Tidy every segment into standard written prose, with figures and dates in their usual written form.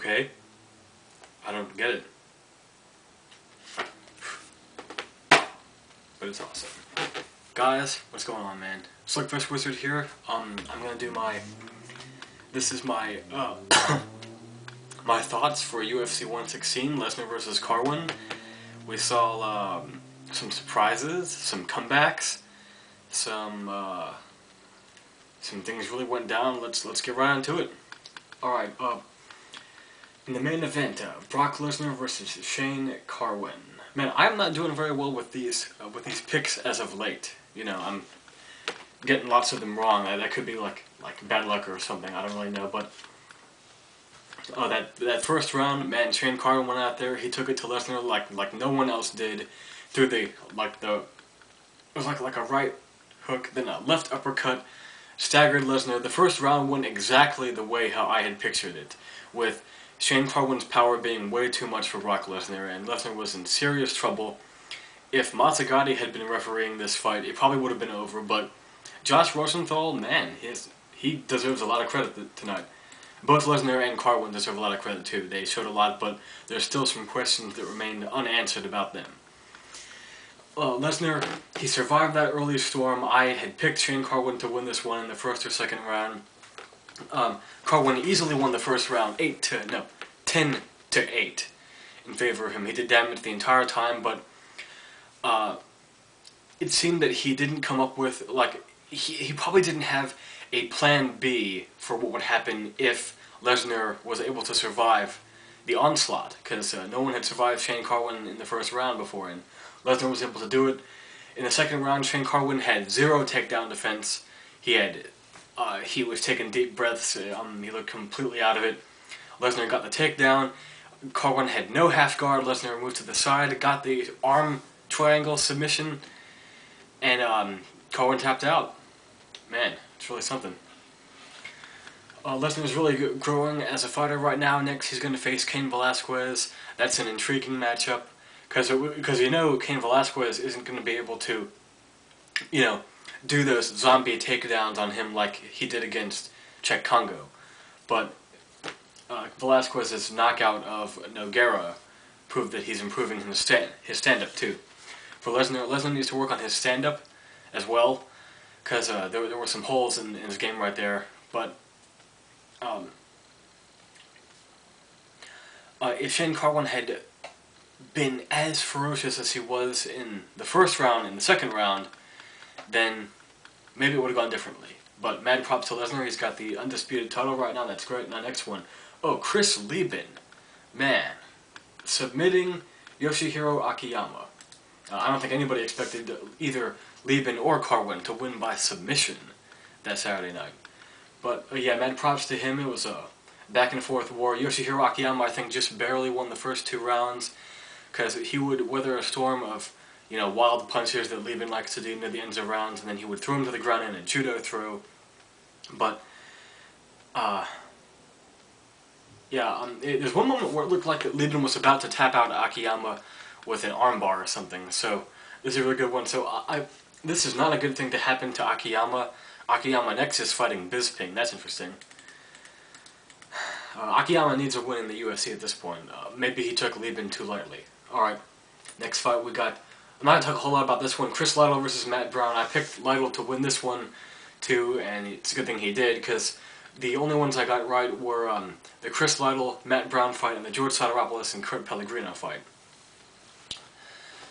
Okay? I don't get it. But it's awesome. Guys, what's going on, man? SlugfestWizard here. I'm gonna do this is my, my thoughts for UFC 116, Lesnar versus Carwin. We saw, some surprises, some comebacks, some things really went down. Let's get right into it. Alright, in the main event, Brock Lesnar versus Shane Carwin. Man, I'm not doing very well with these picks as of late. You know, I'm getting lots of them wrong. That could be like bad luck or something. I don't really know, but that first round, man, Shane Carwin went out there. He took it to Lesnar like no one else did. Through it was like a right hook, then a left uppercut, staggered Lesnar. The first round went exactly the way how I had pictured it, with Shane Carwin's power being way too much for Brock Lesnar, and Lesnar was in serious trouble. If Mazzagatti had been refereeing this fight, it probably would have been over, but Josh Rosenthal, man, he deserves a lot of credit tonight. Both Lesnar and Carwin deserve a lot of credit too. They showed a lot, but there's still some questions that remain unanswered about them. Lesnar, he survived that early storm. I had picked Shane Carwin to win this one in the first or second round. Carwin easily won the first round, 10 to 8 in favor of him. He did damage the entire time, but it seemed that he didn't come up with, he probably didn't have a plan B for what would happen if Lesnar was able to survive the onslaught, because no one had survived Shane Carwin in the first round before, and Lesnar was able to do it. In the second round, Shane Carwin had 0 takedown defense. He was taking deep breaths. He looked completely out of it. Lesnar got the takedown. Carwin had no half guard. Lesnar moved to the side, got the arm triangle submission, and Carwin tapped out. Man, it's really something. Lesnar is really growing as a fighter right now. Next, he's going to face Cain Velasquez. That's an intriguing matchup, because you know Cain Velasquez isn't going to be able to, do those zombie takedowns on him like he did against Czech Congo. But Velasquez's knockout of Nogueira proved that he's improving his stand-up too. For Lesnar, Lesnar needs to work on his stand-up as well, because there were some holes in his game right there. But if Shane Carwin had been as ferocious as he was in the first round and the second round, then maybe it would have gone differently. But mad props to Lesnar. He's got the undisputed title right now. That's great. Now, next one. Oh, Chris Lieben. Man. Submitting Yoshihiro Akiyama. I don't think anybody expected either Lieben or Carwin to win by submission that Saturday night. But, yeah, mad props to him. It was a back-and-forth war. Yoshihiro Akiyama, I think, just barely won the first 2 rounds, because he would weather a storm of, wild punches that Lieben likes to do near the ends of rounds, and then he would throw him to the ground in a judo throw. But, there's one moment where it looked like that Lieben was about to tap out Akiyama with an armbar or something, so this is a really good one. So, this is not a good thing to happen to Akiyama. Akiyama next is fighting Bisping. That's interesting. Akiyama needs a win in the UFC at this point. Maybe he took Lieben too lightly. Alright, next fight we got... I'm not going to talk a whole lot about this one. Chris Lytle versus Matt Brown. I picked Lytle to win this one too, and it's a good thing he did, because the only ones I got right were the Chris Lytle, Matt Brown fight, and the George Soteropoulos and Kurt Pellegrino fight.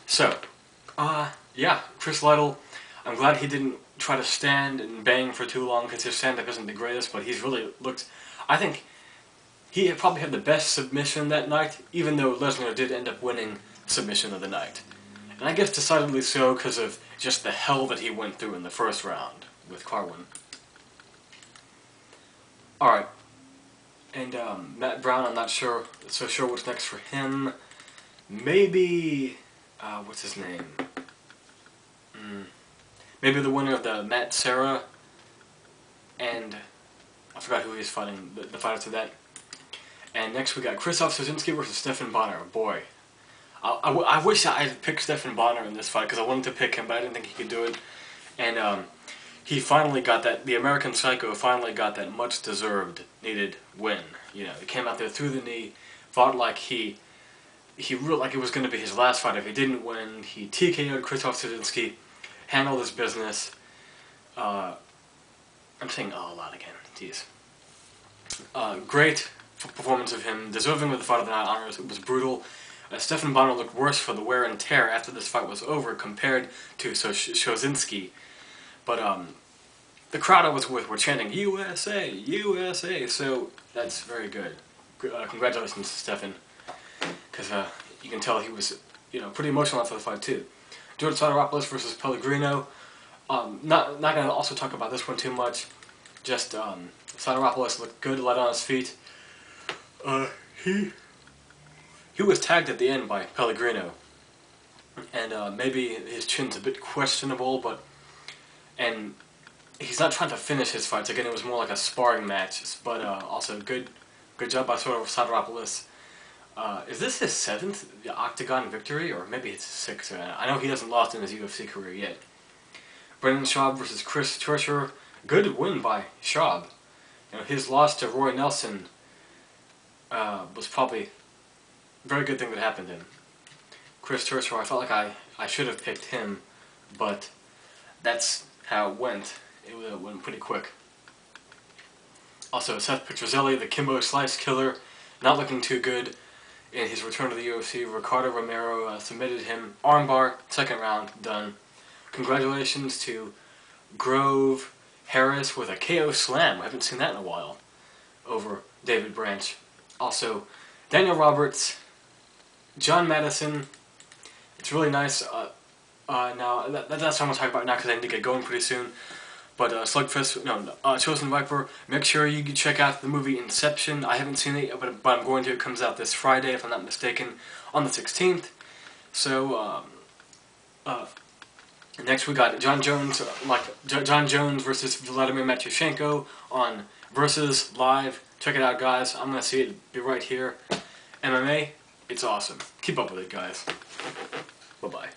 So, yeah, Chris Lytle, I'm glad he didn't try to stand and bang for too long, because his stand-up isn't the greatest, but he's really looked... I think he probably had the best submission that night, even though Lesnar did end up winning submission of the night. And I guess decidedly so, because of just the hell that he went through in the first round with Carwin. Alright. And Matt Brown, I'm not so sure what's next for him. Maybe... what's his name? Maybe the winner of the Matt Serra, and I forgot who he's fighting, the fighter to that. And next we got Krzysztof Soszynski versus Stephan Bonnar. Boy, I wish I had picked Stephan Bonnar in this fight, because I wanted to pick him, but I didn't think he could do it. And he finally got that, the American Psycho finally got that much-deserved, needed win. You know, he came out there, threw the knee, fought like he really like it was going to be his last fight if he didn't win. He TKO'd Krzysztof Szymanski, handled his business. I'm saying a lot again. Jeez. Great performance of him, deserving of the Fight of the Night honors. It was brutal. Stefan Bonner looked worse for the wear and tear after this fight was over compared to Szymanski. But the crowd I was with were chanting USA, USA. So that's very good. Congratulations to Stefan, because you can tell he was pretty emotional after the fight too. George Sideropoulos versus Pellegrino. Not going to also talk about this one too much. Just Sideropoulos looked good, light on his feet. He was tagged at the end by Pellegrino, and maybe his chin's a bit questionable, and he's not trying to finish his fights. Again, it was more like a sparring match, but also good job by Sideropoulos. Is this his 7th Octagon victory, or maybe it's his 6th? I know he hasn't lost in his UFC career yet. Brendan Schaub versus Chris Churcher. Good win by Schaub. His loss to Roy Nelson was probably a very good thing that happened to him. Chris Churcher, I felt like I should have picked him, but that's how it went. It went pretty quick. Also, Seth Petrozelli, the Kimbo Slice Killer, not looking too good in his return to the UFC. Ricardo Romero submitted him. Armbar, 2nd round, done. Congratulations to Grove Harris with a KO slam. I haven't seen that in a while. Over David Branch. Also, Daniel Roberts, John Madison. It's really nice. Now, that's what I'm going to talk about now because I need to get going pretty soon. But Chosen Viper, make sure you check out the movie Inception. I haven't seen it, but I'm going to. It comes out this Friday, if I'm not mistaken, on the 16th. So, next we got John Jones, John Jones versus Vladimir Matyushenko on Versus Live. Check it out, guys. I'm going to see it. Be right here. MMA, it's awesome. Keep up with it, guys. Bye-bye.